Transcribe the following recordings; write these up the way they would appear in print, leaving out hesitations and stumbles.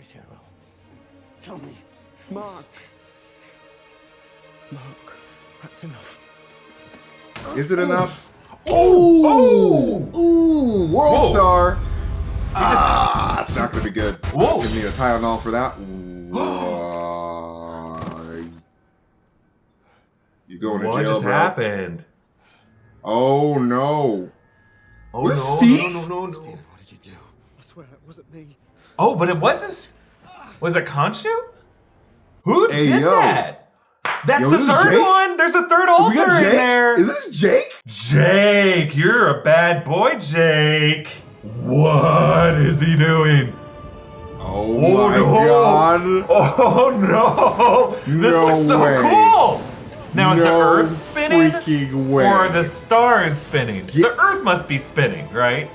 is, hero? Tell me. Marc, that's enough. Is it enough? Ooh, World Star. It's not going to be good. Whoa. Give me a Tylenol for that. You going to jail, What just bro? happened? Oh no. Oh Was no, Steve? no. Steve, what did you do? I swear it wasn't me. Oh, but it wasn't. Was it Khonshu? Who did yo. that? That's Yo, the this is third Jake? one. There's a third We altar got in Jake? there. Is this Jake? Jake, you're a bad boy, Jake. What is he doing? Oh my god. Oh no! This No looks so way. cool! Now is the No Earth spinning? freaking way. Or the stars spinning? The Earth must be spinning, right?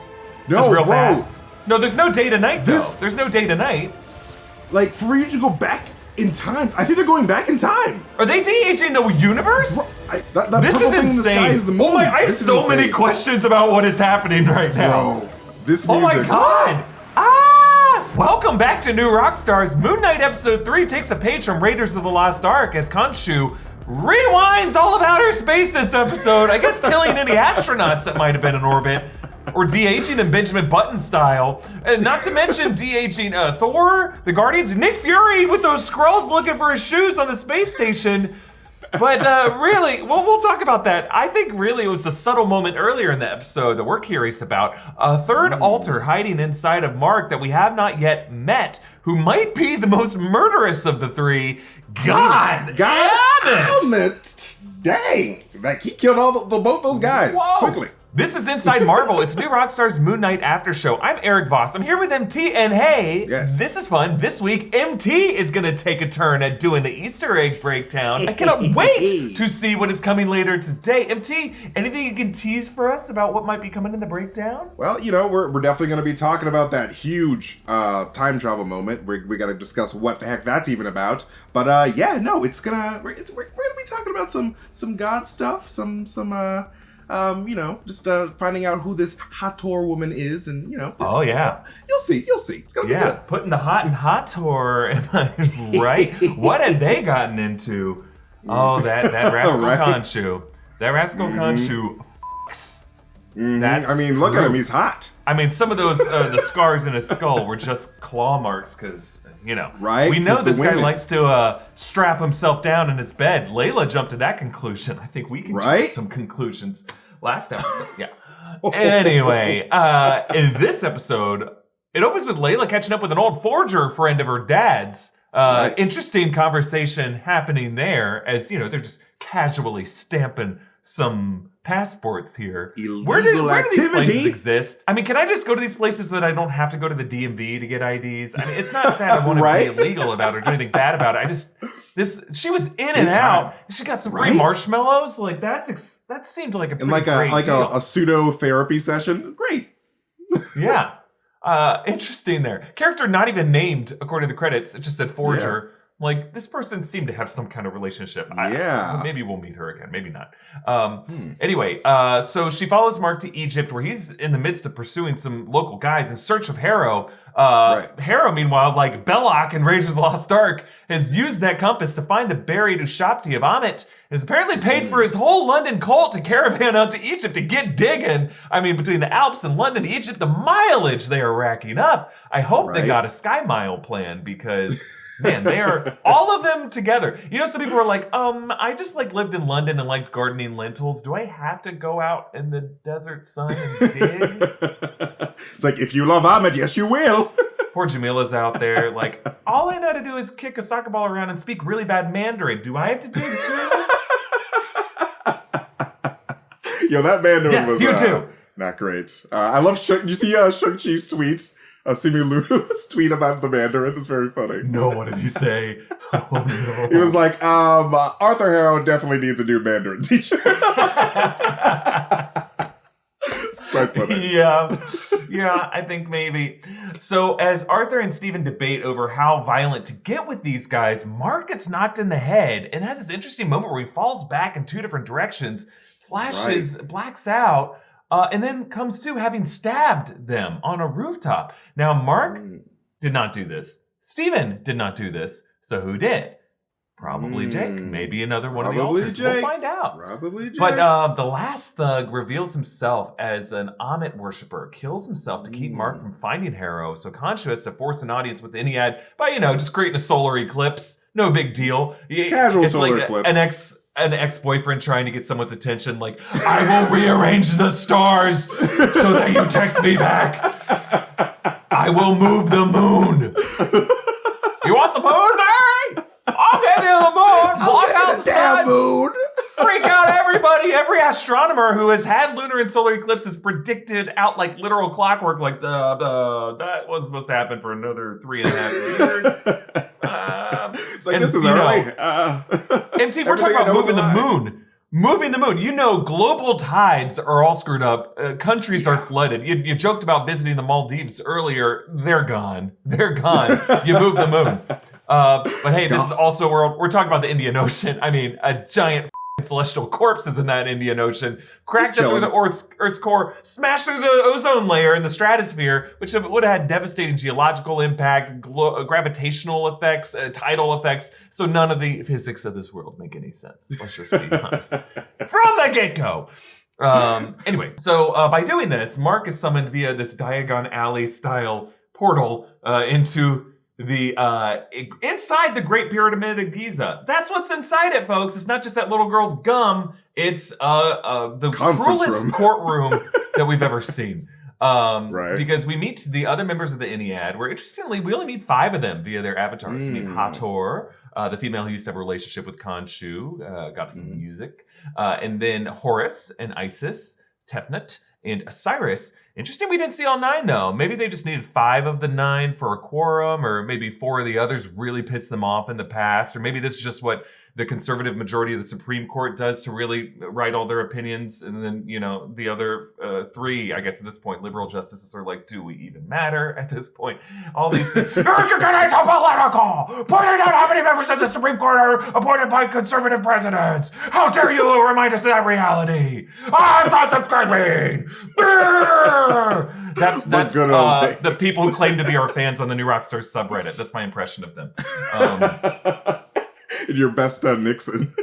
No, Just real bro. fast. No, there's no day to night though. This- There's no day to night. Like, for you to go back in time. I think they're going back in time. Are they de-aging the universe? That This purple is thing in the sky insane. is the moon. Oh my! I have This is so many insane. questions about what is happening right now. Bro, this Oh music. my god! Welcome back to New Rockstars. Moon Knight Episode 3 takes a page from Raiders of the Lost Ark as Khonshu rewinds all of outer space this episode. I guess killing any astronauts that might have been in orbit. Or de-aging them Benjamin Button style. And not to mention de-aging Thor, the Guardians, Nick Fury with those Skrulls looking for his shoes on the space station. But really, we'll talk about that. I think really it was the subtle moment earlier in the episode that we're curious about. A third altar hiding inside of Marc that we have not yet met, who might be the most murderous of the three. God damn it! Dang. Like, he killed both those guys quickly. This is Inside Marvel. It's New Rockstars Moon Knight After Show. I'm Erik Voss. I'm here with MT, and hey, this is fun. This week, MT is gonna take a turn at doing the Easter egg breakdown. I cannot wait to see what is coming later today. MT, anything you can tease for us about what might be coming in the breakdown? Well, you know, we're definitely going to be talking about that huge time travel moment. We got to discuss what the heck that's even about. But yeah, no, we're gonna be talking about some God stuff, you know, just finding out who this Hathor woman is, and you know. Oh yeah. You'll see. It's gonna be good. Putting the hot in Hathor, am I right? What have they gotten into? Oh, that rascal Khonshu. That rascal Khonshu. That's I mean, look at him. He's hot. I mean, some of those the scars in his skull were just claw marks, because you know, Right? we know 'Cause the this guy women- likes to strap himself down in his bed. Layla jumped to that conclusion. I think we can jump to Right? some conclusions last episode. Yeah. Anyway, in this episode, it opens with Layla catching up with an old forger friend of her dad's. Nice. Interesting conversation happening there, as you know, they're just casually stamping some passports here. Where do these places exist? I mean, can I just go to these places so that I don't have to go to the DMV to get IDs? I mean, it's not that I want to be illegal about it or do anything bad about it. She was in and out. She got some free marshmallows. Like that seemed like a pretty great deal. a pseudo therapy session. Great. Yeah. Interesting there. Character not even named according to the credits. It just said forger. Yeah. Like, this person seemed to have some kind of relationship. Maybe we'll meet her again. Maybe not. Anyway, so she follows Marc to Egypt, where he's in the midst of pursuing some local guys in search of Harrow. Harrow, meanwhile, like Belloc in Raiders of the Lost Ark, has used that compass to find the buried Ushapti of Ammit, and has apparently paid for his whole London cult to caravan out to Egypt to get digging. I mean, between the Alps and London, Egypt, the mileage they are racking up. I hope they got a Sky Mile plan, because... Man, they are all of them together. You know, some people are like, I just like lived in London and liked gardening lentils. Do I have to go out in the desert sun and dig? It's like, if you love Ammit, yes, you will. Poor Jamila's out there. Like, all I know how to do is kick a soccer ball around and speak really bad Mandarin. Do I have to dig too? Yo, that Mandarin was you too. Not great. I love you see Shang-Chi's tweet? Simu Lu's tweet about the Mandarin is very funny. No, what did he say? Oh, no. He was like, Arthur Harrow definitely needs a new Mandarin teacher. It's quite funny. Yeah, I think maybe. So as Arthur and Steven debate over how violent to get with these guys, Marc gets knocked in the head and has this interesting moment where he falls back in two different directions, flashes, blacks out, and then comes to having stabbed them on a rooftop. Now, Marc did not do this. Steven did not do this, so who did? Probably Jake. Maybe another one of the Probably alters. Jake. We'll find out. Probably Jake. But the last thug reveals himself as an Amit worshiper, kills himself to keep Marc from finding Harrow. So Khonshu has to force an audience with Iniad by, just creating a solar eclipse. No big deal. Casual solar eclipse. An ex-boyfriend trying to get someone's attention, like, I will rearrange the stars so that you text me back. I will move the moon. You want the moon, Barry? I'll give you the moon. Block out the sun. Moon. Freak out everybody. Every astronomer who has had lunar and solar eclipses predicted out like literal clockwork, like that wasn't supposed to happen for another 3.5 years. It's like, this is early. MT, we're talking about moving the moon. Moving the moon. Global tides are all screwed up. Countries are flooded. You joked about visiting the Maldives earlier. They're gone. They're gone. You move the moon. But hey, this is also where we're talking about the Indian Ocean. I mean, a giant celestial corpse is in that Indian Ocean, cracked up through the Earth's core, smashed through the ozone layer in the stratosphere, which would have had devastating geological impact, gravitational effects, tidal effects. So none of the physics of this world make any sense. Let's just be honest. From the get-go. Anyway, so by doing this, Marc is summoned via this Diagon Alley style portal into the inside the Great Pyramid of Giza. That's what's inside it, folks. It's not just that little girl's gum. It's the cruelest courtroom that we've ever seen. Right. Because we meet the other members of the Iniad, where interestingly, we only meet 5 of them via their avatars. We meet Hathor, the female who used to have a relationship with Khonshu, got us some music. And then Horus and Isis, Tefnut, and Osiris. Interesting we didn't see all 9, though. Maybe they just needed 5 of the 9 for a quorum, or maybe 4 of the others really pissed them off in the past, or maybe this is just what the conservative majority of the Supreme Court does to really write all their opinions, and then, the other 3, I guess at this point, liberal justices are like, do we even matter at this point? All these things. You're getting too political! Pointing out how many members of the Supreme Court are appointed by conservative presidents! How dare you remind us of that reality! I'm not subscribing! That's the people who claim to be our fans on the New Rockstars subreddit. That's my impression of them. Your best Nixon.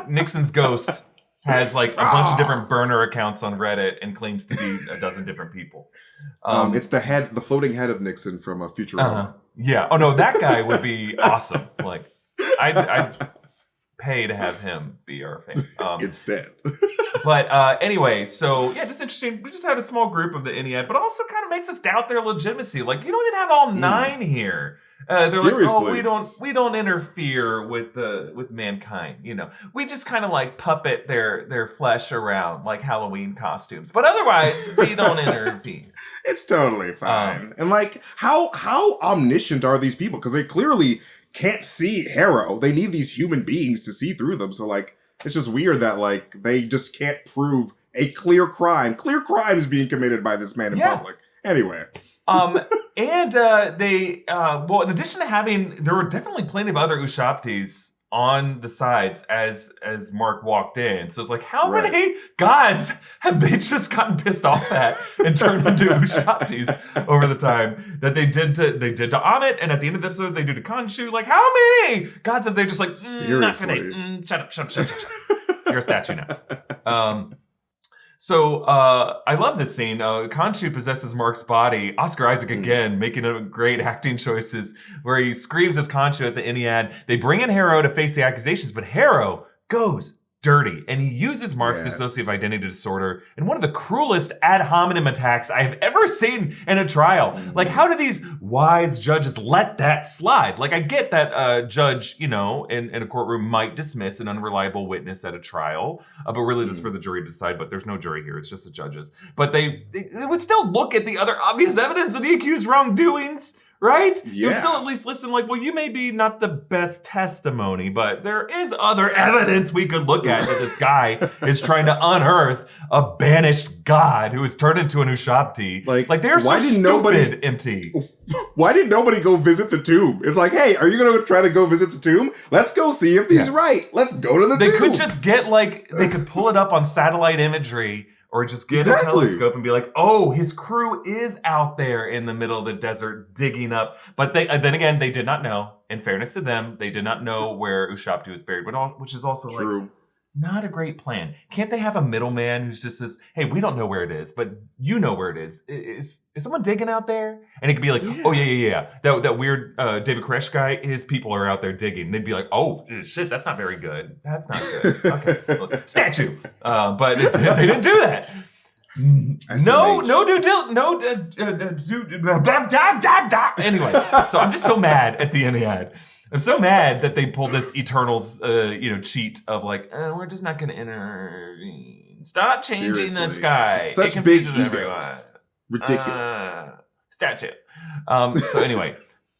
Nixon's ghost has like a bunch of different burner accounts on Reddit and claims to be a dozen different people. It's the floating head of Nixon from Futurama. Yeah. Oh no, that guy would be awesome. Like, I'd pay to have him be our fan instead. But anyway, so yeah, just interesting. We just had a small group of the Iniad, but also kind of makes us doubt their legitimacy. Like, you don't even have all 9 here. They're Seriously. like, we don't interfere with mankind. We just kind of like puppet their flesh around like Halloween costumes, but otherwise we don't intervene. It's totally fine. And like, how omniscient are these people? Because they clearly can't see Harrow. They need these human beings to see through them. So like, it's just weird that like they just can't prove a clear crime. Clear crime is being committed by this man in public. Anyway. And they, in addition to there were definitely plenty of other Ushaptis on the sides as Marc walked in. So it's like, how many gods have they just gotten pissed off at and turned into Ushaptis over the time that they did to Amit, and at the end of the episode they do to Khonshu? Like, how many gods have they just like, seriously? Shut up. You're a statue now. So I love this scene. Khonshu possesses Marc's body. Oscar Isaac again, making great acting choices, where he screams as Khonshu at the Iniad. They bring in Harrow to face the accusations, but Harrow goes dirty, and he uses Marc's dissociative identity disorder in one of the cruelest ad hominem attacks I have ever seen in a trial. Like, how do these wise judges let that slide? Like, I get that a judge, in a courtroom might dismiss an unreliable witness at a trial, but really that's for the jury to decide, but there's no jury here, it's just the judges. But they would still look at the other obvious evidence of the accused wrongdoings, right? Yeah. You'll still at least listen like, well, you may be not the best testimony, but there is other evidence we could look at that this guy is trying to unearth a banished god who is turned into an Ushapti. Like they're so stupid, MT. Why did nobody go visit the tomb? It's like, hey, are you going to try to go visit the tomb? Let's go see if he's right. Let's go to the tomb. They could just get they could pull it up on satellite imagery, Or just get a telescope and be like, oh, his crew is out there in the middle of the desert digging up. But then again, they did not know. In fairness to them, they did not know where Ushabti was buried, which is also like not a great plan. Can't they have a middleman who's just says, hey, we don't know where it is, but you know where it is. Is someone digging out there? And it could be like, oh, yeah. That weird David Koresh guy, his people are out there digging. And they'd be like, oh, shit, that's not very good. That's not good. Okay, look, statue. But they didn't do that. Anyway, so I'm just so mad at the end of the ad. I'm so mad that they pulled this Eternals, cheat of like, we're just not going to intervene. Stop changing the sky. Such big egos. Ridiculous. Statue. So anyway,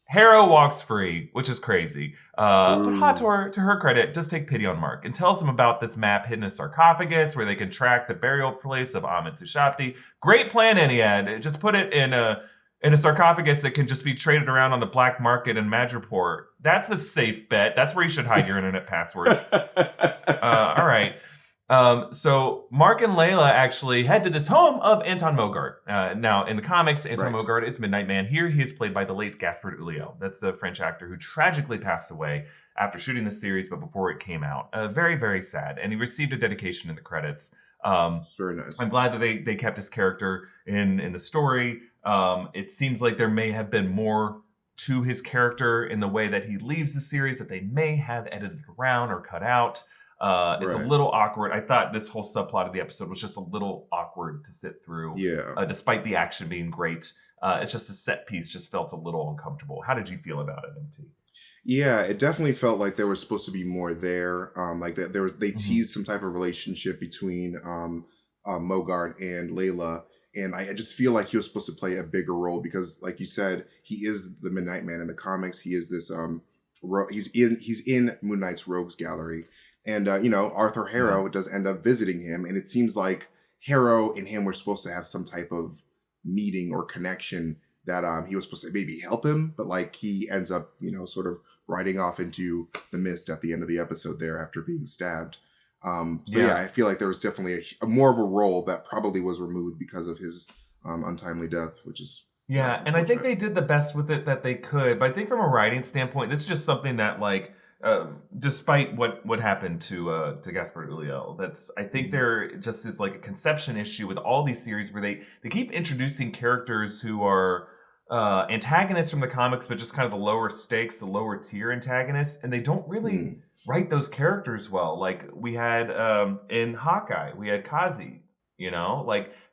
Harrow walks free, which is crazy. But Hathor, to her credit, does take pity on Marc and tells him about this map hidden in a sarcophagus where they can track the burial place of Amit Sushapti. Great plan, Eniad. Just put it in a sarcophagus that can just be traded around on the black market in Madripoor. That's a safe bet. That's where you should hide your internet passwords. All right. So Marc and Layla actually head to this home of Anton Mogart. Now, in the comics, Anton Mogart is Midnight Man. Here, he is played by the late Gaspard Ulliel. That's a French actor who tragically passed away after shooting the series, but before it came out. Very, very sad. And he received a dedication in the credits. Very nice. I'm glad that they kept his character in the story. It seems like there may have been more to his character in the way that he leaves the series that they may have edited around or cut out. It's a little awkward. I thought this whole subplot of the episode was just a little awkward to sit through. Yeah. Despite the action being great, it's just a set piece just felt a little uncomfortable. How did you feel about it, MT? Yeah, it definitely felt like there was supposed to be more there. Like that, they teased some type of relationship between Mogart and Layla, and I just feel like he was supposed to play a bigger role because, like you said, he is the Midnight Man in the comics. He is this he's in Moon Knight's Rogues Gallery. And, Arthur Harrow does end up visiting him. And it seems like Harrow and him were supposed to have some type of meeting or connection that he was supposed to maybe help him. But like he ends up, sort of riding off into the mist at the end of the episode there after being stabbed. I feel like there was definitely a more of a role that probably was removed because of his untimely death, which is... Yeah, and I think they did the best with it that they could. But I think from a writing standpoint, this is just something that like... despite what happened to Gaspard Ulliel, I think there just is like a conception issue with all these series where they keep introducing characters who are antagonists from the comics, but just kind of the lower stakes, the lower tier antagonists, and they don't really write those characters well. Like we had in Hawkeye, we had Kazi.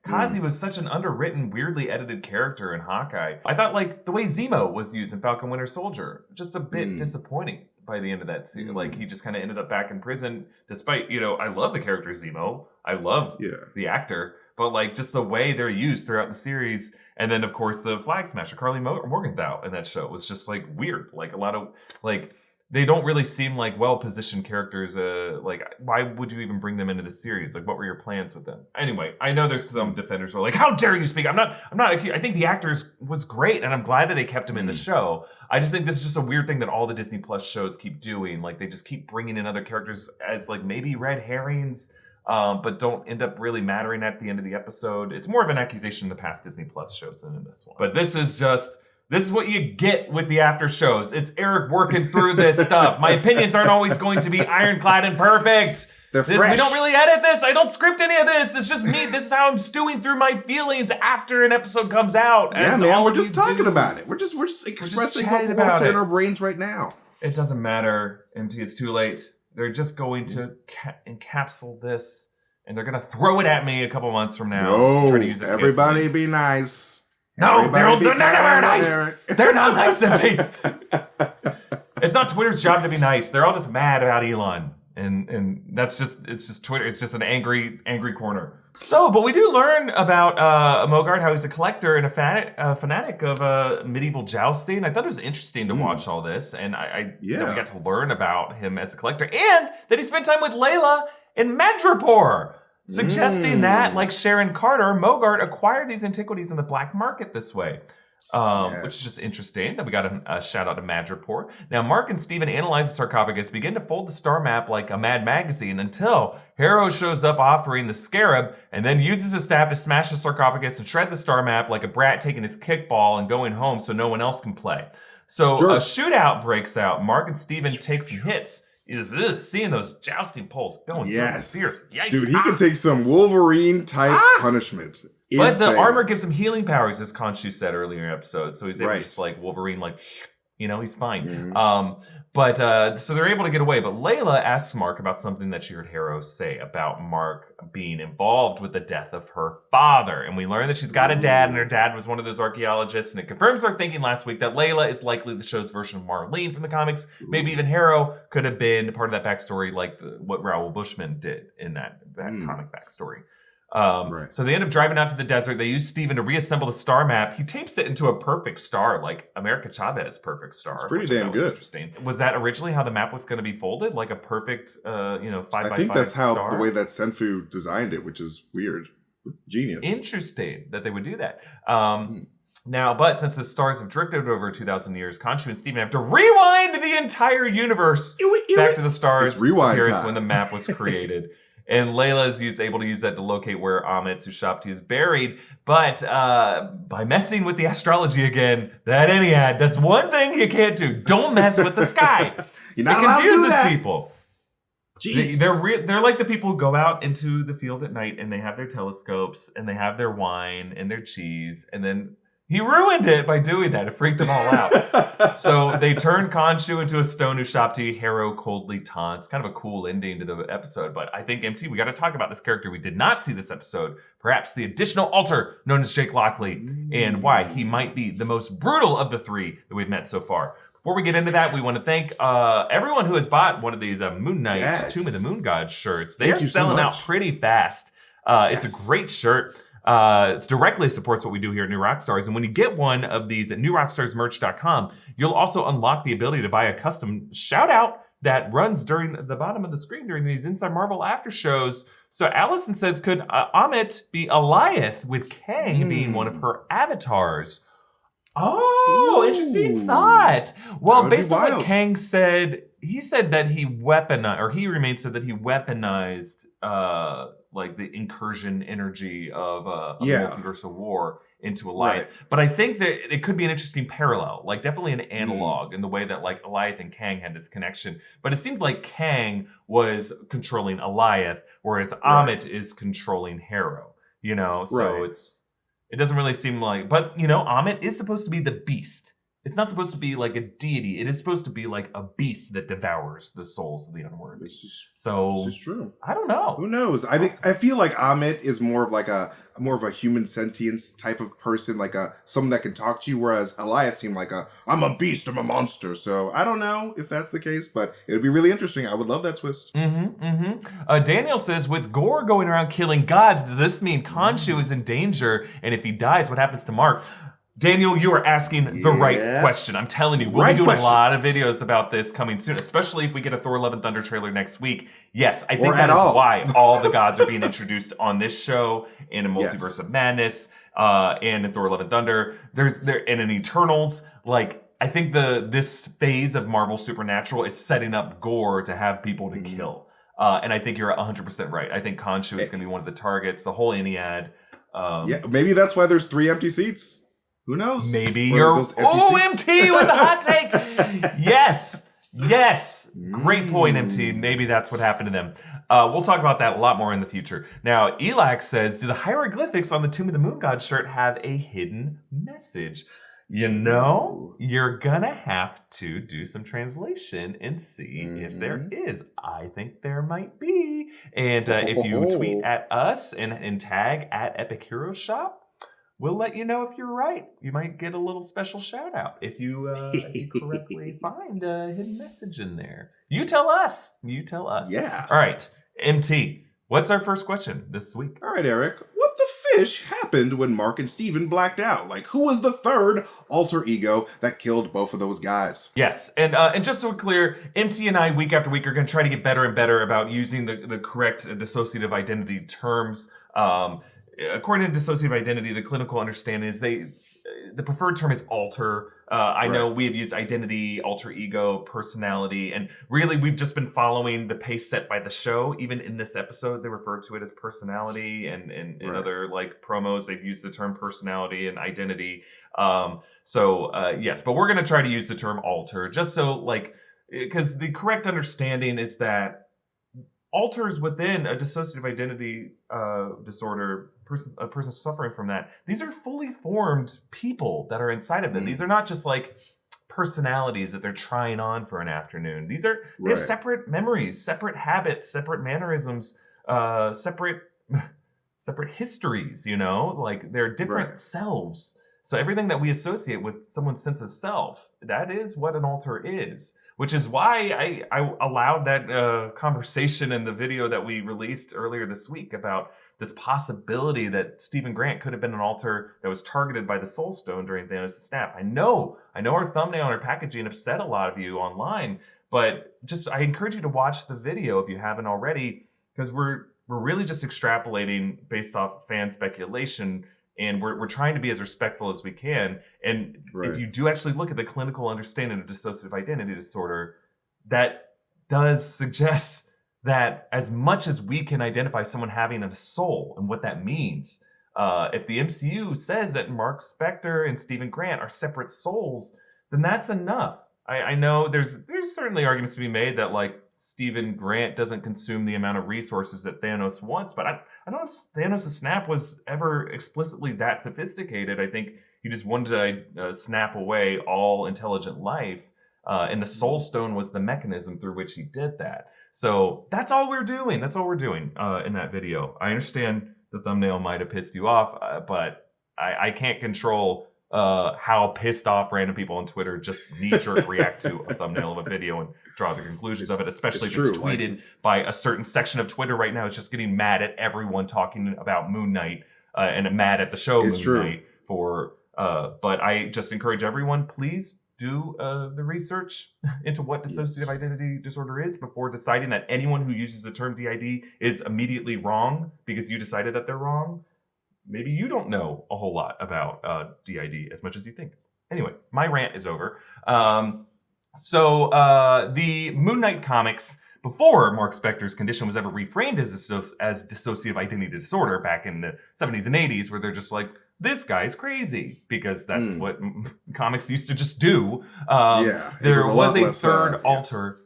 Kazi was such an underwritten, weirdly edited character in Hawkeye. I thought like the way Zemo was used in Falcon Winter Soldier, just a bit disappointing. By the end of that series, like he just kind of ended up back in prison. Despite I love the character Zemo, I love the actor, but like just the way they're used throughout the series, and then of course the Flag Smasher Carly Morgenthau in that show was just like weird. Like a lot of like they don't really seem like well-positioned characters. Like why would you even bring them into the series? Like what were your plans with them? Anyway, I know there's some defenders who are like, how dare you speak? I'm not. I think the actors was great, and I'm glad that they kept him in the show. I just think this is just a weird thing that all the Disney Plus shows keep doing. Like they just keep bringing in other characters as like maybe red herrings, but don't end up really mattering at the end of the episode. It's more of an accusation in the past Disney Plus shows than in this one. But this is what you get with the after shows. It's Erik working through this stuff. My opinions aren't always going to be ironclad and perfect. They're fresh. We don't really edit this. I don't script any of this. It's just me. This is how I'm stewing through my feelings after an episode comes out. Yeah, man, we're just talking about it. We're just expressing what's in our brains right now. It doesn't matter, MT. It's too late. They're just going to encapsulate this, and they're going to throw it at me a couple months from now. No, try to use it everybody be nice. No, they're never nice. They're not nice, MT. It's not Twitter's job to be nice. They're all just mad about Elon. And it's just Twitter. It's just an angry corner. So, but we do learn about Mogart, how he's a collector and a fanatic of medieval jousting. I thought it was interesting to watch all this, and we got to learn about him as a collector, and that he spent time with Layla in Madripoor, suggesting that, like Sharon Carter, Mogart acquired these antiquities in the black market this way. which is just interesting that we got a shout out to Madripoor. Now, Marc and Steven analyze the sarcophagus, begin to fold the star map like a Mad magazine until Harrow shows up offering the scarab and then uses his staff to smash the sarcophagus and shred the star map like a brat taking his kickball and going home so no one else can play. So a shootout breaks out. Marc and Steven take some hits. Seeing those jousting poles going through the spears. Yikes. Dude, he can take some Wolverine-type punishment. But Insane. the armor gives him healing powers, as Khonshu said earlier in the episode. So he's able to just like Wolverine, like, he's fine. So they're able to get away. But Layla asks Marc about something that she heard Harrow say about Marc being involved with the death of her father. And we learn that she's got a dad, and her dad was one of those archaeologists. And it confirms our thinking last week that Layla is likely the show's version of Marlene from the comics. Maybe even Harrow could have been part of that backstory, like what Raoul Bushman did in that comic backstory. So they end up driving out to the desert. They use Steven to reassemble the star map. He tapes it into a perfect star, like America Chavez perfect star. It's pretty damn good. Interesting. Was that originally how the map was going to be folded? Like a perfect, 5x5 I think that's how star? the way that Senfu designed it, which is weird. Genius. Interesting that they would do that. Now, but since the stars have drifted over 2,000 years, Khonshu and Steven have to rewind the entire universe back to the stars appearance when the map was created. And Layla is able to use that to locate where Amit Sushapti is buried. But by messing with the astrology again, that's one thing you can't do. Don't mess with the sky. You're not allowed to do that. It confuses people. Jeez. They're like the people who go out into the field at night and they have their telescopes and they have their wine and their cheese, and then he ruined it by doing that. It freaked them all out. So they turned Khonshu into a stone Ushapti. Harrow coldly taunts. Kind of a cool ending to the episode. But I think, MT, we got to talk about this character we did not see this episode. Perhaps the additional alter known as Jake Lockley, and why he might be the most brutal of the three that we've met so far. Before we get into that, we want to thank everyone who has bought one of these Moon Knight Tomb of the Moon God shirts. They are selling out pretty fast. It's a great shirt. It directly supports what we do here at New Rockstars. And when you get one of these at newrockstarsmerch.com, you'll also unlock the ability to buy a custom shout out that runs during the bottom of the screen during these Inside Marvel after shows. So Allison says, could Amit be Alioth with Kang being one of her avatars? Oh, interesting thought. Well, based on what Kang said, he said that he weaponized, or he said that he weaponized like the incursion energy of a multiversal war into Alioth. Right. But I think that it could be an interesting parallel, like definitely an analog in the way that like Alioth and Kang had this connection. But it seemed like Kang was controlling Alioth, whereas Amit is controlling Harrow. So it doesn't really seem like, but Amit is supposed to be the beast. It's not supposed to be like a deity. It is supposed to be like a beast that devours the souls of the unworthy. This is true. I don't know. Who knows? I feel like Amit is more of a human sentience type of person, like someone that can talk to you, whereas Alioth seemed like I'm a beast, I'm a monster. So I don't know if that's the case, but it would be really interesting. I would love that twist. Daniel says, with Gore going around killing gods, does this mean Khonshu is in danger? And if he dies, what happens to Marc? Daniel, you are asking the right question. I'm telling you, we'll be doing a lot of videos about this coming soon, especially if we get a Thor Love and Thunder trailer next week. Yes, I think that is why all the gods are being introduced on this show, in a Multiverse of Madness, and in Thor Love and Thunder. And in Eternals. Like, I think this phase of Marvel Supernatural is setting up Gore to have people to kill. And I think you're 100% right. I think Khonshu is going to be one of the targets, the whole Ennead. Maybe that's why there's 3 empty seats. Who knows? Maybe you're MT with the hot take. Yes. Great point, MT. Maybe that's what happened to them. We'll talk about that a lot more in the future. Now, Elax says, do the hieroglyphics on the Tomb of the Moon God shirt have a hidden message? You're gonna have to do some translation and see if there is. I think there might be. And if you tweet at us and tag at Epic Hero Shop, we'll let you know if you're right. You might get a little special shout out if you correctly find a hidden message in there. You tell us. Yeah. All right, MT, what's our first question this week? All right, Eric. What the fish happened when Marc and Steven blacked out? Like, who was the third alter ego that killed both of those guys? Yes, and just so we're clear, MT and I, week after week, are going to try to get better and better about using the correct dissociative identity terms. According to dissociative identity, the clinical understanding is the preferred term is alter. I know we have used identity, alter ego, personality, and really we've just been following the pace set by the show. Even in this episode, they refer to it as personality, and in other like promos, they've used the term personality and identity. Yes, but we're going to try to use the term alter just so like, because the correct understanding is that alters within a dissociative identity disorder, a person suffering from that, these are fully formed people that are inside of them. These are not just like personalities that they're trying on for an afternoon. They have separate memories, separate habits, separate mannerisms, separate histories, you know, like they're different selves. So everything that we associate with someone's sense of self, that is what an alter is, which is why I allowed that conversation in the video that we released earlier this week about this possibility that Stephen Grant could have been an alter that was targeted by the Soul Stone during Thanos' snap. I know our thumbnail and our packaging upset a lot of you online, but I encourage you to watch the video if you haven't already, because we're really just extrapolating based off fan speculation. And we're trying to be as respectful as we can. And if you do actually look at the clinical understanding of dissociative identity disorder, that does suggest that as much as we can identify someone having a soul and what that means, if the MCU says that Marc Spector and Stephen Grant are separate souls, then that's enough. I know there's certainly arguments to be made that like Stephen Grant doesn't consume the amount of resources that Thanos wants, but I don't know if Thanos' snap was ever explicitly that sophisticated. I think he just wanted to snap away all intelligent life, and the Soul Stone was the mechanism through which he did that. So that's all we're doing. That's all we're doing in that video. I understand the thumbnail might have pissed you off, but I can't control how pissed off random people on Twitter just knee-jerk react to a thumbnail of a video and draw the conclusions of it, especially if it's tweeted by a certain section of Twitter right now. It's just getting mad at everyone talking about Moon Knight and mad at the show Moon Knight for. But I just encourage everyone, please do the research into what dissociative identity disorder is before deciding that anyone who uses the term DID is immediately wrong because you decided that they're wrong. Maybe you don't know a whole lot about DID as much as you think. Anyway, my rant is over. So the Moon Knight comics, before Marc Spector's condition was ever reframed as dissociative identity disorder back in the 70s and 80s, where they're just like, this guy's crazy, because that's what comics used to just do. There was a third alter.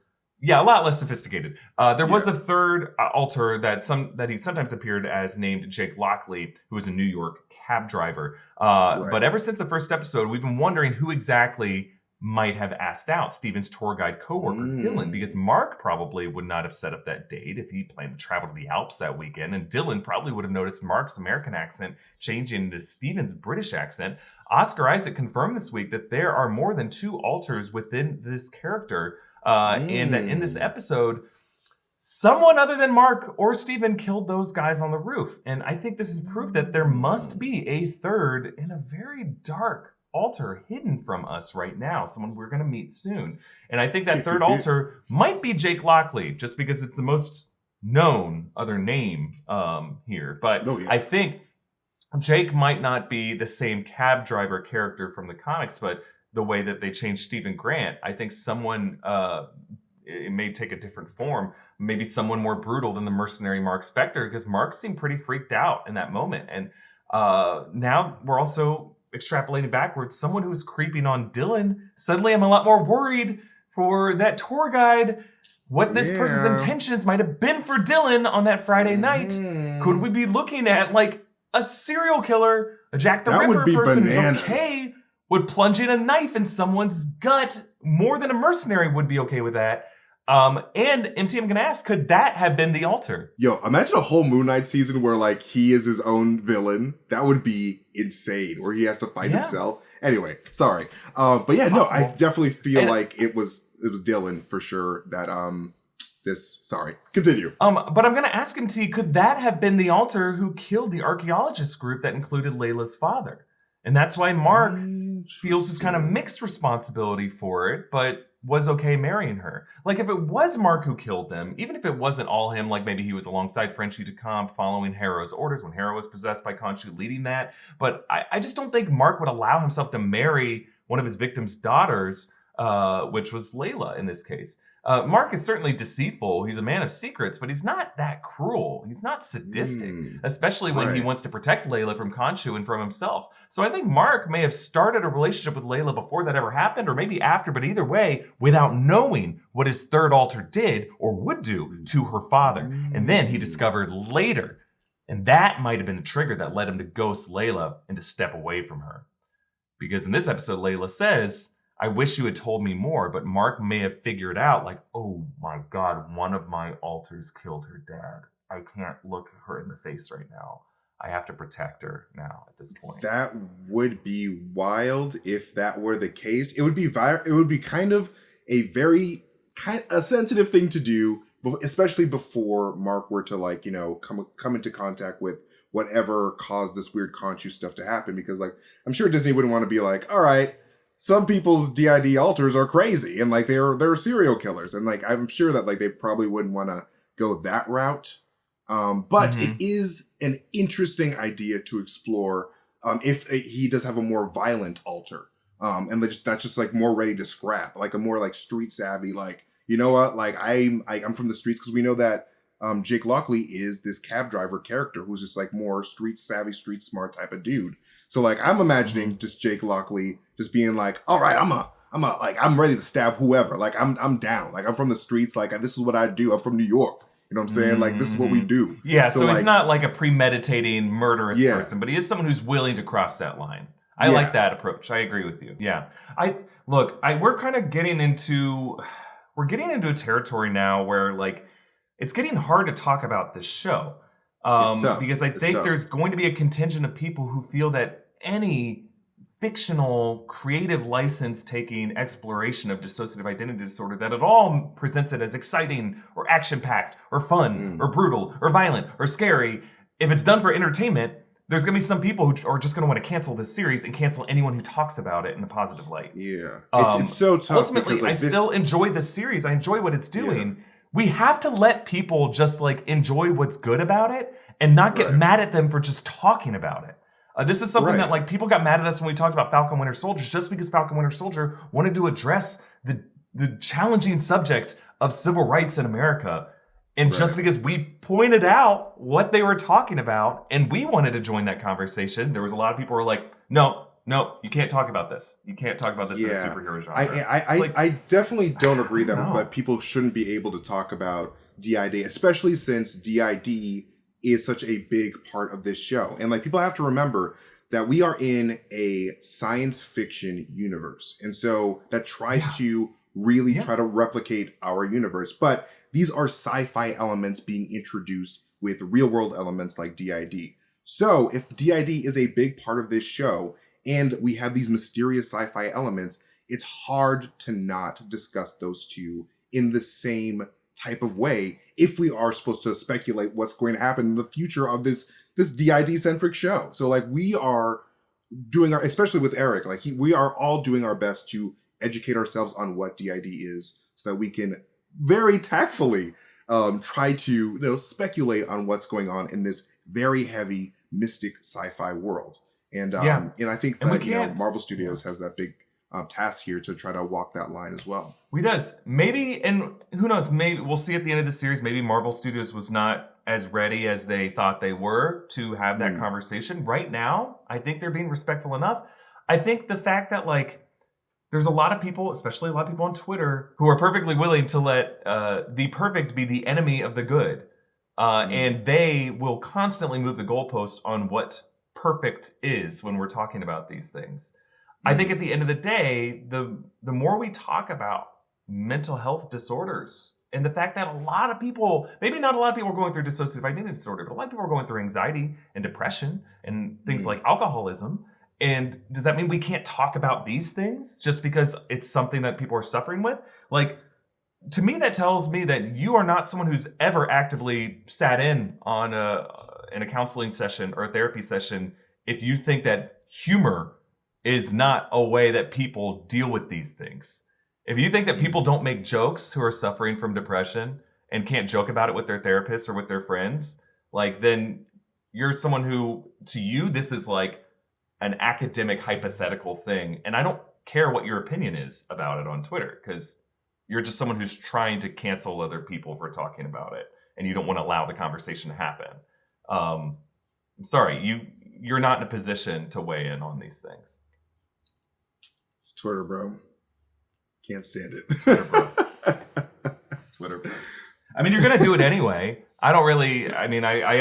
Yeah, a lot less sophisticated. There was a third alter that he sometimes appeared as, named Jake Lockley, who was a New York cab driver. But ever since the first episode, we've been wondering who exactly might have asked out Steven's tour guide coworker, Dylan, because Mark probably would not have set up that date if he planned to travel to the Alps that weekend, and Dylan probably would have noticed Mark's American accent changing into Steven's British accent. Oscar Isaac confirmed this week that there are more than 2 alters within this character, and that in this episode, someone other than Mark or Steven killed those guys on the roof. And I think this is proof that there must be a third and a very dark alter hidden from us right now, someone we're going to meet soon. And I think that third alter might be Jake Lockley, just because it's the most known other name here. But I think Jake might not be the same cab driver character from the comics, but the way that they changed Stephen Grant, I think someone, it may take a different form, maybe someone more brutal than the mercenary Marc Spector, because Mark seemed pretty freaked out in that moment. And now we're also extrapolating backwards, someone who's creeping on Dylan. Suddenly I'm a lot more worried for that tour guide, what this person's intentions might have been for Dylan on that Friday night. Could we be looking at like a serial killer, a Jack the Ripper person who's okay would plunge in a knife in someone's gut more than a mercenary would be okay with that? And MT, I'm gonna ask, could that have been the alter? Yo, imagine a whole Moon Knight season where like he is his own villain. That would be insane, where he has to fight himself. Anyway, sorry. But yeah, no, I definitely feel like it was Dylan for sure that sorry. Continue. But I'm gonna ask MT, could that have been the alter who killed the archaeologist group that included Layla's father? And that's why Marc feels this kind of mixed responsibility for it, but was okay marrying her. Like, if it was Marc who killed them, even if it wasn't all him, like maybe he was alongside Frenchie Decomp following Harrow's orders when Harrow was possessed by Khonshu, leading that. But I just don't think Marc would allow himself to marry one of his victims' daughters, which was Layla in this case. Marc is certainly deceitful. He's a man of secrets, but he's not that cruel. He's not sadistic, especially when he wants to protect Layla from Khonshu and from himself. So I think Marc may have started a relationship with Layla before that ever happened, or maybe after, but either way, without knowing what his third alter did or would do to her father. And then he discovered later, and that might have been the trigger that led him to ghost Layla and to step away from her. Because in this episode, Layla says, I wish you had told me more, but Marc may have figured out, like, oh my God, one of my alters killed her dad. I can't look her in the face right now. I have to protect her now at this point. That would be wild if that were the case. It would be kind of a very a sensitive thing to do, especially before Marc were to, like, you know, come into contact with whatever caused this weird Khonshu stuff to happen. Because, like, I'm sure Disney wouldn't want to be like, all right, some people's DID alters are crazy and, like, they're serial killers, and, like, I'm sure that, like, they probably wouldn't want to go that route. But it is an interesting idea to explore if he does have a more violent alter, and that's just like more ready to scrap, like a more like street savvy, like, you know what, like I'm from the streets, because we know that Jake Lockley is this cab driver character who's just like more street savvy, street smart type of dude. So, like, I'm imagining just Jake Lockley just being like, all right, I'm ready to stab whoever. Like, I'm down. Like, I'm from the streets. Like, this is what I do. I'm from New York. You know what I'm saying? Like, this is what we do. Yeah, so he's not like a premeditating murderous person, but he is someone who's willing to cross that line. I like that approach. I agree with you. Yeah. We're kind of getting into a territory now where, like, it's getting hard to talk about this show. Because I think there's going to be a contingent of people who feel that any fictional, creative license-taking exploration of dissociative identity disorder, that it all presents it as exciting or action-packed or fun or brutal or violent or scary. If it's done for entertainment, there's going to be some people who are just going to want to cancel this series and cancel anyone who talks about it in a positive light. Yeah. It's so tough. Ultimately, I still enjoy this series. I enjoy what it's doing. Yeah. We have to let people just, like, enjoy what's good about it and not get mad at them for just talking about it. This is something that, like, people got mad at us when we talked about Falcon Winter Soldier, just because Falcon Winter Soldier wanted to address the challenging subject of civil rights in America. And just because we pointed out what they were talking about and we wanted to join that conversation, there was a lot of people who were like, no, you can't talk about this. You can't talk about this in a superhero genre. I definitely don't agree that people shouldn't be able to talk about DID, especially since DID is such a big part of this show. And, like, people have to remember that we are in a science fiction universe. And so that tries to really try to replicate our universe. But these are sci-fi elements being introduced with real world elements like DID. So if DID is a big part of this show and we have these mysterious sci-fi elements, it's hard to not discuss those two in the same type of way if we are supposed to speculate what's going to happen in the future of this DID-centric show. So, like, we are doing especially with Erik, like, we are all doing our best to educate ourselves on what DID is so that we can very tactfully try to, you know, speculate on what's going on in this very heavy mystic sci-fi world. And and I think that, you know, Marvel Studios has that big task here to try to walk that line as well. We does. Maybe, and who knows, maybe we'll see at the end of the series, maybe Marvel Studios was not as ready as they thought they were to have that conversation. Right now, I think they're being respectful enough. I think the fact that, like, there's a lot of people, especially a lot of people on Twitter, who are perfectly willing to let the perfect be the enemy of the good. And they will constantly move the goalposts on what perfect is when we're talking about these things. I think at the end of the day, the more we talk about mental health disorders and the fact that a lot of people, maybe not a lot of people are going through dissociative identity disorder, but a lot of people are going through anxiety and depression and things like alcoholism. And does that mean we can't talk about these things just because it's something that people are suffering with? Like, to me, that tells me that you are not someone who's ever actively sat in on a counseling session or a therapy session if you think that humor is not a way that people deal with these things. If you think that people don't make jokes who are suffering from depression and can't joke about it with their therapist or with their friends, like, then you're someone who, to you, this is like an academic hypothetical thing. And I don't care what your opinion is about it on Twitter, because you're just someone who's trying to cancel other people for talking about it, and you don't want to allow the conversation to happen. I'm sorry, you're not in a position to weigh in on these things. It's Twitter, bro. Can't stand it. Twitter, bro. Twitter, bro. I mean, you're going to do it anyway. I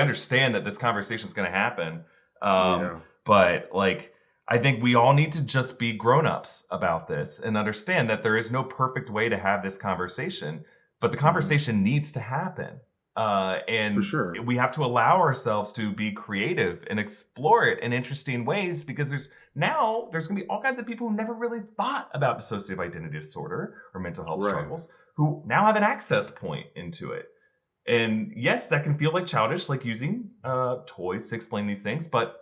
understand that this conversation is going to happen. But like, I think we all need to just be grown-ups about this and understand that there is no perfect way to have this conversation, but the conversation needs to happen. And for sure, we have to allow ourselves to be creative and explore it in interesting ways, because there's going to be all kinds of people who never really thought about dissociative identity disorder or mental health struggles, who now have an access point into it. And yes, that can feel like childish, like using toys to explain these things. But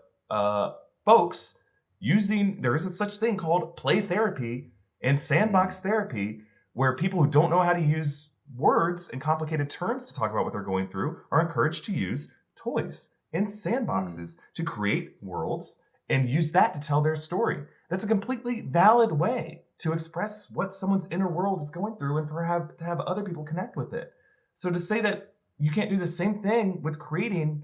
folks, there is a such thing called play therapy and sandbox therapy, where people who don't know how to use words and complicated terms to talk about what they're going through are encouraged to use toys and sandboxes to create worlds and use that to tell their story. That's a completely valid way to express what someone's inner world is going through and to have other people connect with it. So to say that you can't do the same thing with creating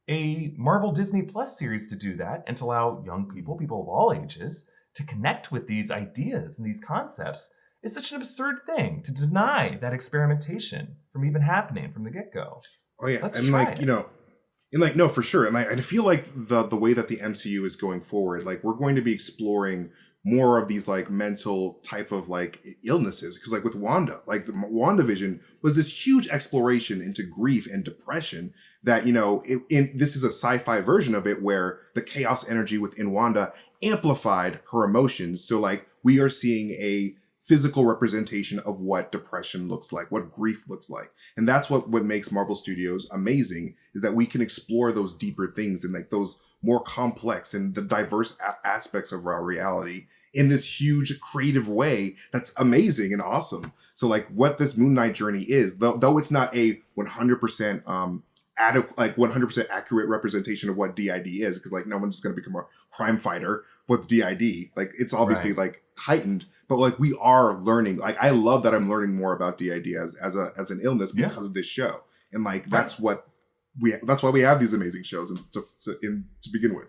a Marvel Disney Plus series to do that, and to allow young people of all ages, to connect with these ideas and these concepts, is such an absurd thing to deny that experimentation from even happening from the get-go. Oh yeah, Let's and try like, it. No, for sure. And I feel like the way that the MCU is going forward, like, we're going to be exploring more of these like mental type of like illnesses, because like with Wanda, like the WandaVision was this huge exploration into grief and depression that, this is a sci-fi version of it where the chaos energy within Wanda amplified her emotions. So like, we are seeing a physical representation of what depression looks like, what grief looks like. And that's what makes Marvel Studios amazing, is that we can explore those deeper things and like those more complex and the diverse aspects of our reality in this huge creative way that's amazing and awesome. So like, what this Moon Knight journey is, though it's not a 100% 100% accurate representation of what DID is, because like, no one's going to become a crime fighter with DID. Like, it's obviously like heightened, but like, we are learning. Like, I love that I'm learning more about DID as an illness because of this show. And like, that's why we have these amazing shows to begin with.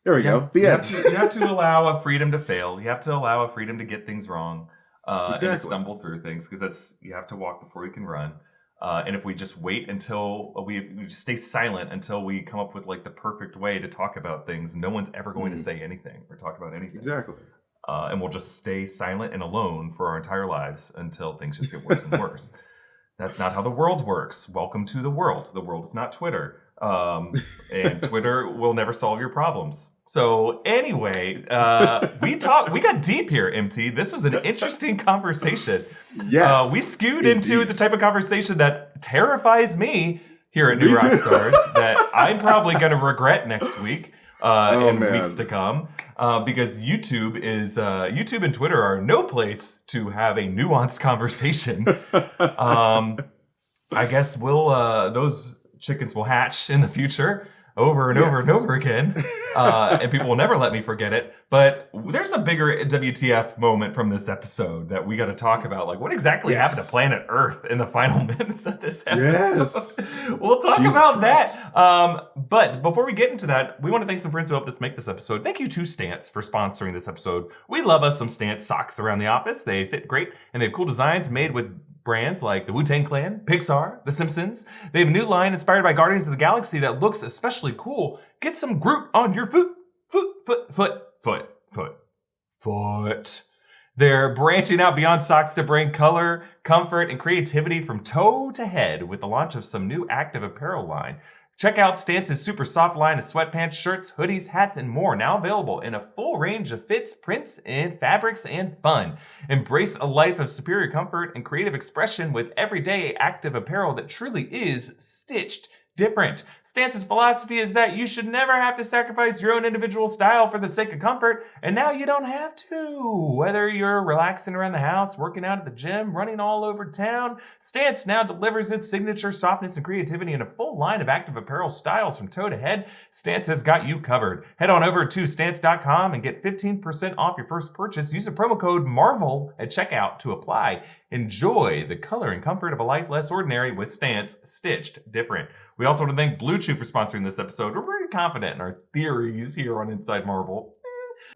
There we go. The end. You have to allow a freedom to fail. You have to allow a freedom to get things wrong, and to stumble through things, because you have to walk before you can run. And if we just wait until we just stay silent until we come up with like the perfect way to talk about things, no one's ever going to say anything or talk about anything. Exactly. And we'll just stay silent and alone for our entire lives until things just get worse and worse. That's not how the world works. Welcome to the world. The world is not Twitter. And Twitter will never solve your problems. So anyway, we got deep here, MT. This was an interesting conversation. Yes, we skewed into the type of conversation that terrifies me here at New Rockstars that I'm probably going to regret next week weeks to come, because YouTube and Twitter are no place to have a nuanced conversation. I guess those chickens will hatch in the future over and over and over again, and people will never let me forget it. But there's a bigger WTF moment from this episode that we got to talk about. Like, what exactly happened to planet Earth in the final minutes of this episode? We'll talk about that. But before we get into that, we want to thank some friends who helped us make this episode. Thank you to Stance for sponsoring this episode. We love us some Stance socks around the office. They fit great, and they have cool designs made with brands like the Wu-Tang Clan, Pixar, The Simpsons. They have a new line inspired by Guardians of the Galaxy that looks especially cool. Get some Groot on your foot. They're branching out beyond socks to bring color, comfort, and creativity from toe to head with the launch of some new active apparel line. Check out Stance's super soft line of sweatpants, shirts, hoodies, hats, and more, now available in a full range of fits, prints, and fabrics, and fun. Embrace a life of superior comfort and creative expression with everyday active apparel that truly is stitched different. Stance's philosophy is that you should never have to sacrifice your own individual style for the sake of comfort, and now you don't have to. Whether you're relaxing around the house, working out at the gym, running all over town, Stance now delivers its signature softness and creativity in a full line of active apparel styles from toe to head. Stance has got you covered. Head on over to stance.com and get 15% off your first purchase. Use the promo code MARVEL at checkout to apply. Enjoy the color and comfort of a life less ordinary with Stance stitched different. We also want to thank Blue Chew for sponsoring this episode. We're pretty confident in our theories here on Inside Marvel.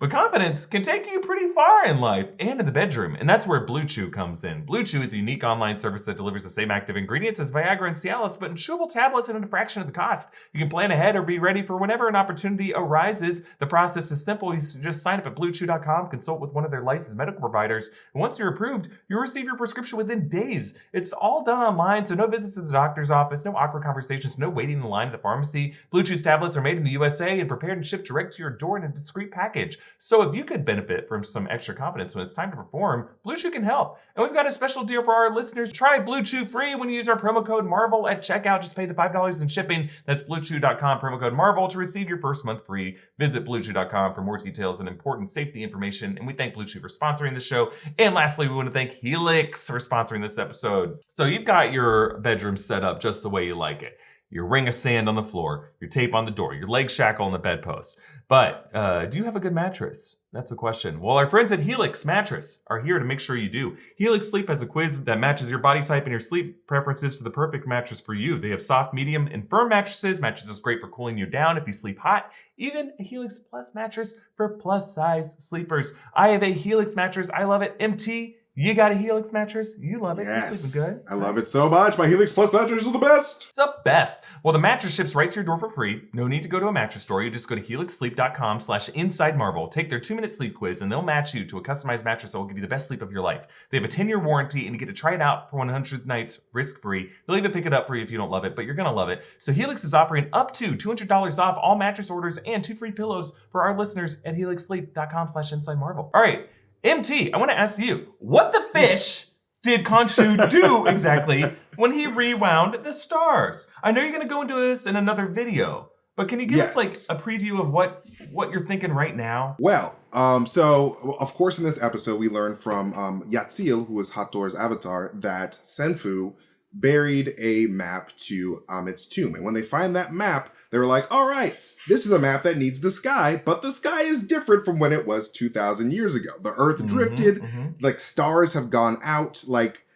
But confidence can take you pretty far in life and in the bedroom, and that's where Blue Chew comes in. Blue Chew is a unique online service that delivers the same active ingredients as Viagra and Cialis, but in chewable tablets and at a fraction of the cost. You can plan ahead or be ready for whenever an opportunity arises. The process is simple. You just sign up at BlueChew.com, consult with one of their licensed medical providers, and once you're approved, you'll receive your prescription within days. It's all done online, so no visits to the doctor's office, no awkward conversations, no waiting in line at the pharmacy. Blue Chew's tablets are made in the USA and prepared and shipped direct to your door in a discreet package. So if you could benefit from some extra confidence when it's time to perform, Blue Chew can help. And we've got a special deal for our listeners. Try Blue Chew free when you use our promo code MARVEL at checkout. Just pay the $5 in shipping. That's BlueChew.com, promo code MARVEL to receive your first month free. Visit BlueChew.com for more details and important safety information. And we thank Blue Chew for sponsoring the show. And lastly, we want to thank Helix for sponsoring this episode. So you've got your bedroom set up just the way you like it. Your ring of sand on the floor, your tape on the door, your leg shackle on the bedpost. But do you have a good mattress? That's a question. Well, our friends at Helix Mattress are here to make sure you do. Helix Sleep has a quiz that matches your body type and your sleep preferences to the perfect mattress for you. They have soft, medium, and firm mattresses. Mattresses great for cooling you down if you sleep hot. Even a Helix Plus mattress for plus-size sleepers. I have a Helix mattress. I love it. MT, you got a Helix mattress? You love it. Yes. You're sleeping good. I love it so much. My Helix Plus mattress is the best. It's the best. Well, the mattress ships right to your door for free. No need to go to a mattress store. You just go to helixsleep.com/insidemarvel. Take their 2-minute sleep quiz, and they'll match you to a customized mattress that will give you the best sleep of your life. They have a 10-year warranty, and you get to try it out for 100 nights risk-free. They'll even pick it up for you if you don't love it, but you're going to love it. So Helix is offering up to $200 off all mattress orders and 2 free pillows for our listeners at helixsleep.com/insidemarvel. All right. MT, I want to ask you, what the fish did Khonshu do exactly when he rewound the stars? I know you're going to go into this in another video, but can you give us like a preview of what you're thinking right now? Well, so of course in this episode we learn from Yatzil, who was Hathor's avatar, that Senfu buried a map to Amit's tomb. And when they find that map, they were like, all right, this is a map that needs the sky, but the sky is different from when it was 2,000 years ago. The Earth drifted, like stars have gone out, like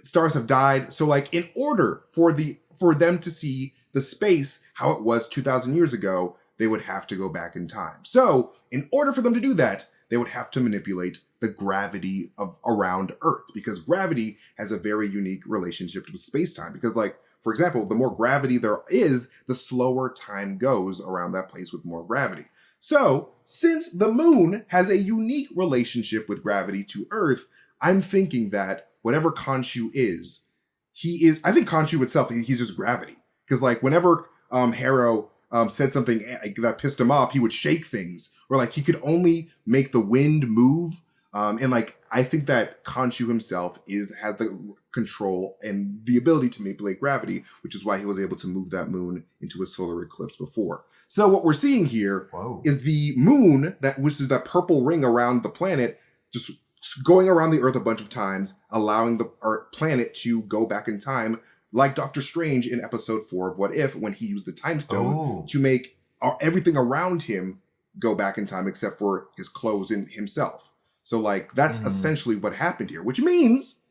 stars have died. So like in order for them to see the space how it was 2,000 years ago, they would have to go back in time. So in order for them to do that, they would have to manipulate the gravity of around Earth, because gravity has a very unique relationship with space-time. Because like, for example, the more gravity there is, the slower time goes around that place with more gravity. So since the moon has a unique relationship with gravity to Earth, I'm thinking that whatever Khonshu is, I think Khonshu itself, he's just gravity. Because like whenever Harrow said something that pissed him off, he would shake things, or like he could only make the wind move. And like, I think that Khonshu himself has the control and the ability to manipulate gravity, which is why he was able to move that moon into a solar eclipse before. So what we're seeing here is the moon, which is that purple ring around the planet, just going around the Earth a bunch of times, allowing the planet to go back in time, like Doctor Strange in episode 4 of What If, when he used the time stone to make everything around him go back in time except for his clothes and himself. So like, that's essentially what happened here, which means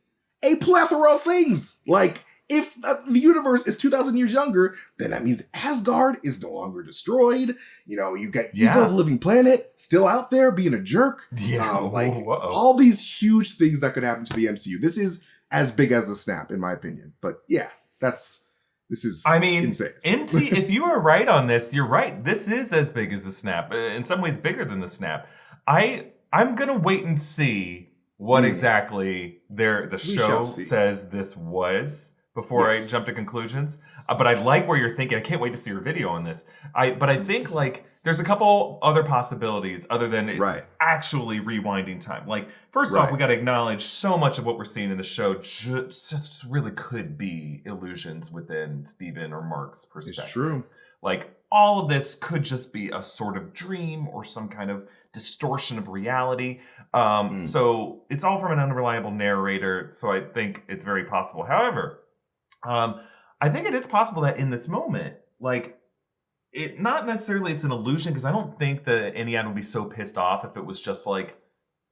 a plethora of things. Like, if the universe is 2,000 years younger, then that means Asgard is no longer destroyed. You know, you got Ego the Living Planet still out there being a jerk. All these huge things that could happen to the MCU. This is as big as the snap, in my opinion. But yeah, this is insane. MT, if you are right on this, you're right. This is as big as the snap. In some ways, bigger than the snap. I'm going to wait and see what exactly the show says this was. before I jump to conclusions. But I like where you're thinking. I can't wait to see your video on this. But I think like there's a couple other possibilities other than actually rewinding time. Like first off, we got to acknowledge so much of what we're seeing in the show just really could be illusions within Steven or Marc's perspective. It's true. Like all of this could just be a sort of dream or some kind of distortion of reality. So it's all from an unreliable narrator. So I think it's very possible. However, I think it is possible that in this moment, like it not necessarily it's an illusion, because I don't think the Ennead would be so pissed off if it was just like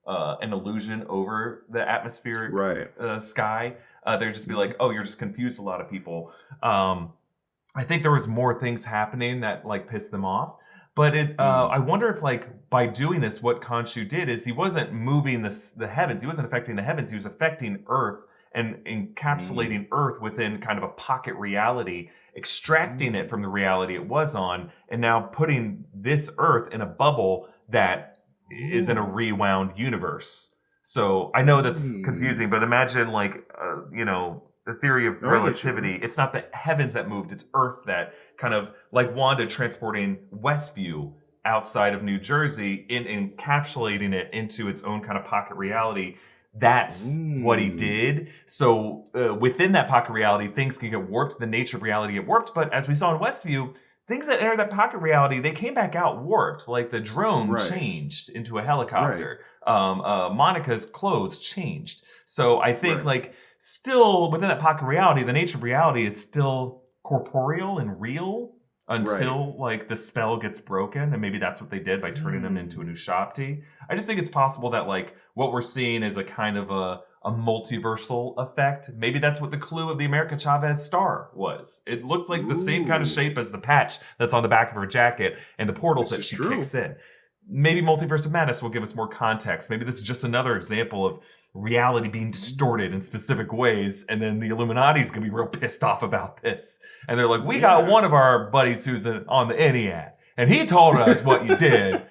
an illusion over the atmospheric sky. They'd just be like, oh, you're just confused a lot of people. I think there was more things happening that like pissed them off. But I wonder if, like, by doing this, what Khonshu did is he wasn't moving the heavens. He wasn't affecting the heavens. He was affecting Earth and encapsulating Earth within kind of a pocket reality, extracting it from the reality it was on, and now putting this Earth in a bubble that is in a rewound universe. So I know that's confusing, but imagine, like, the theory of relativity. It's not the heavens that moved, it's Earth that kind of, like Wanda transporting Westview outside of New Jersey, encapsulating it into its own kind of pocket reality. That's what he did. So within that pocket reality, things can get warped. The nature of reality get warped. But as we saw in Westview, things that enter that pocket reality, they came back out warped. Like the drone changed into a helicopter. Monica's clothes changed. So I think like still within that pocket reality, the nature of reality is still corporeal and real until like the spell gets broken. And maybe that's what they did by turning them into a new Shabti. I just think it's possible that like what we're seeing is a kind of a multiversal effect. Maybe that's what the clue of the America Chavez star was. It looks like the same kind of shape as the patch that's on the back of her jacket and the portals that she kicks in. Maybe Multiverse of Madness will give us more context. Maybe this is just another example of reality being distorted in specific ways, and then the Illuminati's gonna be real pissed off about this. And they're like, we got one of our buddies who's on the Ennead, and he told us what you did.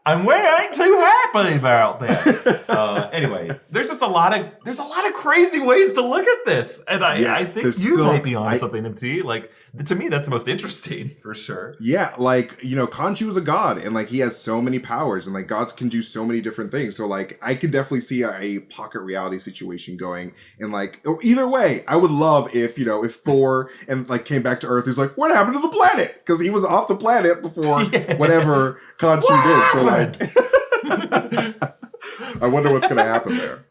And we ain't too happy about that. Anyway, there's a lot of crazy ways to look at this, and I think you might be on something, MT. Like to me, that's the most interesting for sure. Yeah, like Khonshu is a god, and like he has so many powers, and like gods can do so many different things. So like I could definitely see a pocket reality situation going, and like either way, I would love if if Thor and like came back to Earth. He's like, what happened to the planet? Because he was off the planet before whatever Khonshu did. So like. I wonder what's going to happen there.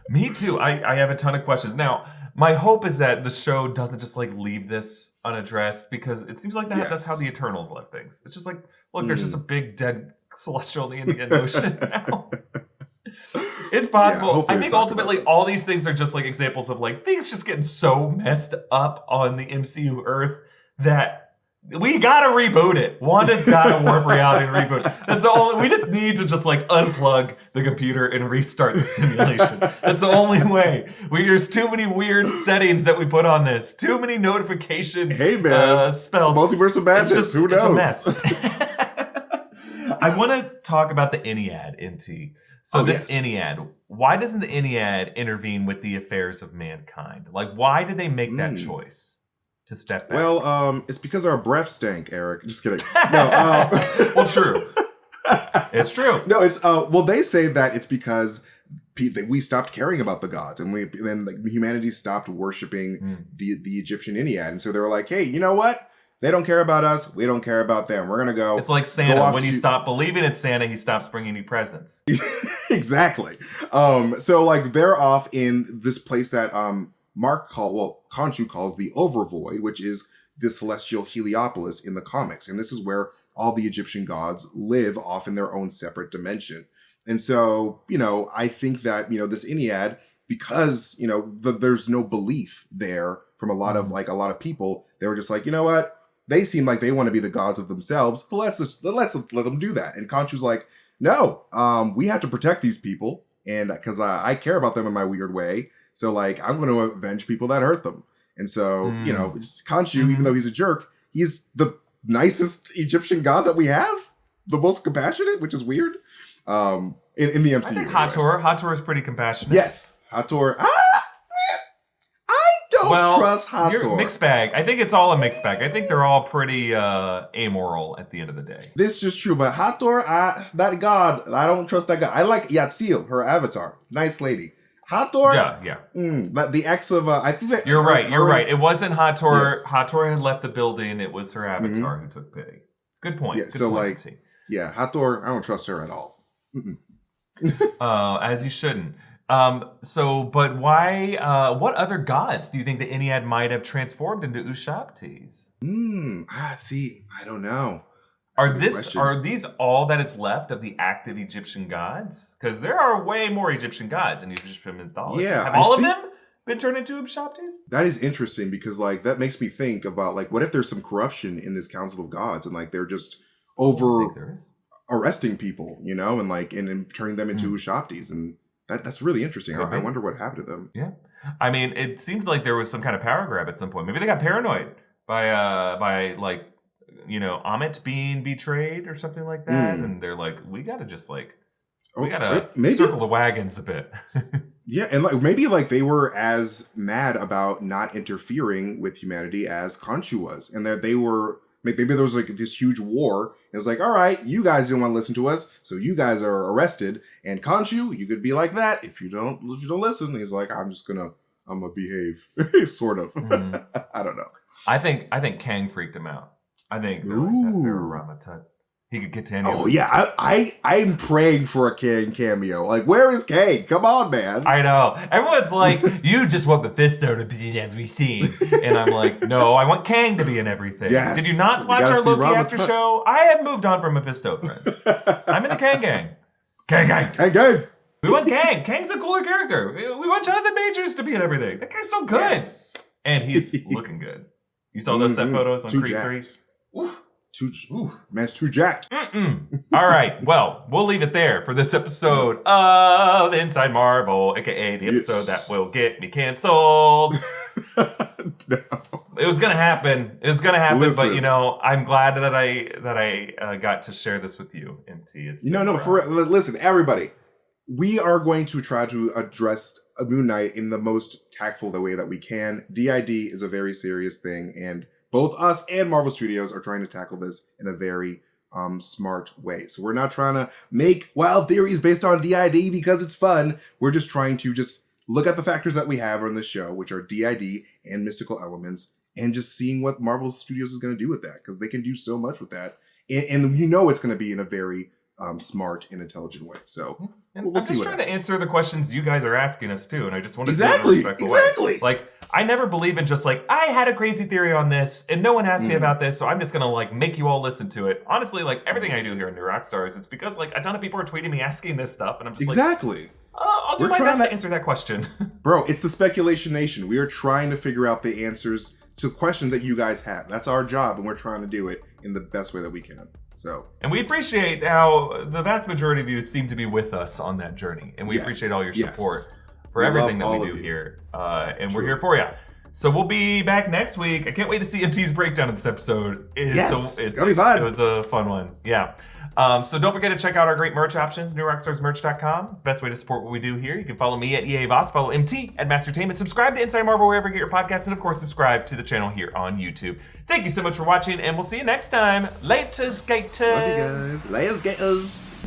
Me too. I have a ton of questions. Now, my hope is that the show doesn't just like leave this unaddressed, because it seems like that's how the Eternals left things. It's just like, look, there's just a big dead celestial in the Indian Ocean now. It's possible. I think ultimately all these things are just like examples of like things just getting so messed up on the MCU Earth that we gotta reboot it. Wanda's gotta warp reality and reboot. That's the only. We just need to just like unplug the computer and restart the simulation. That's the only way. There's too many weird settings that we put on this. Too many notification spells. Multiverse of Madness. Who knows? It's a mess. I want to talk about the Ennead, MT. So this Ennead, why doesn't the Ennead intervene with the affairs of mankind? Like, why did they make that choice? To step back. Well, it's because our breath stank, Eric. Just kidding. No. Well, true. It's true. No, it's they say that it's because we stopped caring about the gods, and then humanity stopped worshiping the Egyptian Ennead, and so they were like, hey, you know what? They don't care about us. We don't care about them. We're gonna go. It's like Santa. When you stop believing in Santa, he stops bringing you presents. Exactly. So like they're off in this place that Khonshu calls the Overvoid, which is the celestial Heliopolis in the comics. And this is where all the Egyptian gods live off in their own separate dimension. And so, I think that, this Ennead, because, there's no belief there from a lot of people, they were just like, you know what? They seem like they want to be the gods of themselves. Let's let them do that. And Khonshu's like, no, we have to protect these people. And because I care about them in my weird way. So, like, I'm going to avenge people that hurt them. And so, Khonshu, even though he's a jerk, he's the nicest Egyptian god that we have. The most compassionate, which is weird. In the MCU. I think Hathor is pretty compassionate. Yes. Hathor. I don't trust Hathor. Mixed bag. I think it's all a mixed bag. I think they're all pretty amoral at the end of the day. This is true, but Hathor, that god, I don't trust that god. I like Yatzil, her avatar. Nice lady. Hathor, the ex of, I think that... You're right. It wasn't Hathor. Yes. Hathor had left the building. It was her avatar who took pity. Good point. Yeah, Good point, Hathor, I don't trust her at all. As you shouldn't. But why, what other gods do you think the Ennead might have transformed into Ushabtis? See, I don't know. Are these all that is left of the active Egyptian gods? Because there are way more Egyptian gods in Egyptian mythology. Yeah, have all of them been turned into Ushabtis? That is interesting because, like, that makes me think about, like, what if there's some corruption in this Council of Gods and, like, they're just arresting people, you know, and, like, and turning them into Ushabtis, and that's really interesting. I wonder what happened to them. Yeah, I mean, it seems like there was some kind of power grab at some point. Maybe they got paranoid by like, you know, Amit being betrayed or something like that, and they're like, we gotta just like, we gotta circle the wagons a bit. Yeah, and like maybe like they were as mad about not interfering with humanity as Khonshu was, and that they were maybe there was like this huge war. And it's like, all right, you guys didn't want to listen to us, so you guys are arrested. And Khonshu, you could be like that if you don't listen. He's like, I'm gonna behave, sort of. I don't know. I think Kang freaked him out. I think they're like that Pharaoh Ramatut. He could get to any of us. Yeah, I'm praying for a Kang cameo. Like, where is Kang? Come on, man. I know. Everyone's like, you just want Mephisto to be in every scene. And I'm like, no, I want Kang to be in everything. Yes. Did you not watch our Loki after show? I have moved on from Mephisto, friends. I'm in the Kang gang. Kang gang. Kang gang. We want Kang. Kang's a cooler character. We want Jonathan Majors to be in everything. That guy's so good. Yes. And he's looking good. You saw those set photos on Creed 3? Oof. Man's too jacked. All right. Well, we'll leave it there for this episode of Inside Marvel, aka the episode that will get me canceled. No. It was gonna happen. Listen, but you know, I'm glad that I got to share this with you, MT. Listen, everybody. We are going to try to address Moon Knight in the most tactful way that we can. DID is a very serious thing, and both us and Marvel Studios are trying to tackle this in a very smart way. So we're not trying to make wild theories based on DID because it's fun. We're just trying to just look at the factors that we have on the show, which are DID and mystical elements, and just seeing what Marvel Studios is going to do with that, because they can do so much with that. And you know it's going to be in a very smart and intelligent way. So we'll see. I'm just trying to answer the questions you guys are asking us too, and I just want to do it in a respectful way. Like, I never believe in just like, I had a crazy theory on this and no one asked me about this, so I'm just gonna like make you all listen to it. Honestly, like everything I do here in New Rockstars, it's because like a ton of people are tweeting me asking this stuff, and I'm just like, I'll do my best to answer that question. Bro, it's the Speculation Nation. We are trying to figure out the answers to questions that you guys have. That's our job, and we're trying to do it in the best way that we can. And we appreciate how the vast majority of you seem to be with us on that journey. And we appreciate all your support for everything that we do here. And we're here for you. So we'll be back next week. I can't wait to see MT's breakdown of this episode. It's gonna be fun. It was a fun one. Yeah. So don't forget to check out our great merch options, newrockstarsmerch.com. It's the best way to support what we do here. You can follow me at EA Voss, follow MT at Mastertainment, subscribe to Inside Marvel wherever you get your podcasts, and of course subscribe to the channel here on YouTube. Thank you so much for watching, and we'll see you next time. Laters, gators. Love you guys. Layers, gators.